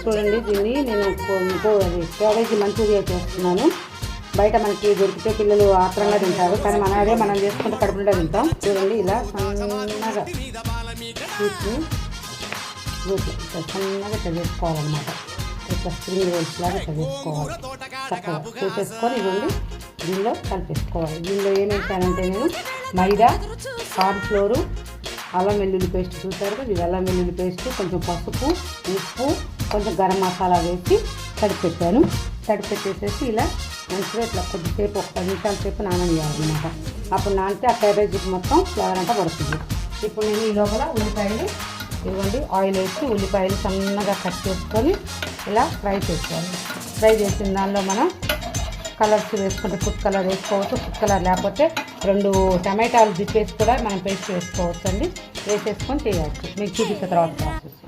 చూడండి, దీన్ని నేను క్యాబేజీ మంచూరియా చేస్తున్నాను. బయట మనకి దొరికితే పిల్లలు ఆత్రంగా తింటారు, కానీ మనం చేసుకుంటే కడుపు నిండా తింటాం. చూడండి, ఇలా సన్నగా తీసుకుని సన్నగా చదివేసుకోవాలన్నమాట. ఇట్లా స్ప్రింగ్ రోల్స్ లాగా చదివేసుకోవాలి. చక్కగా చేసేసుకొని ఇవ్వండి దీనిలో కలిపేసుకోవాలి. దీనిలో ఏం వేసానంటే నేను మైదా, కార్న్ఫ్లోరు, అల్లం వెల్లుల్లి పేస్ట్ చూసారు కదా, ఇది అల్లం వెల్లుల్లి పేస్ట్, కొంచెం పసుపు, ఉప్పు, కొంచెం గరం మసాలా వేసి తడిపెట్టాను. తడిపెట్టేసేసి ఇలా మంచిగా ఇట్లా కొద్దిసేపు ఒక 10 నిమిషాల సేపు నాననియాలన్నమాట. అప్పుడు నానితే ఆ క్యాబేజీకి మొత్తం ఫ్లేవర్ అంతా పడుతుంది. ఇప్పుడు నేను ఈ లోపల ఉల్లిపాయలు ఇవ్వండి, ఆయిల్ వేసి ఉల్లిపాయలు సన్నగా కట్ చేసుకొని ఇలా ఫ్రై చేసుకోవాలి. ఫ్రై చేసిన దానిలో మనం కలర్స్ వేసుకుంటే ఫుడ్ కలర్ వేసుకోవచ్చు, ఫుడ్ కలర్ లేకపోతే 2 టమాటాలు దిప్పేసి కూడా మనం పేస్ట్ వేసుకోవచ్చు అండి. వేసేసుకొని చేయవచ్చు. మీకు చూపించిన తర్వాత ప్రాసెస్.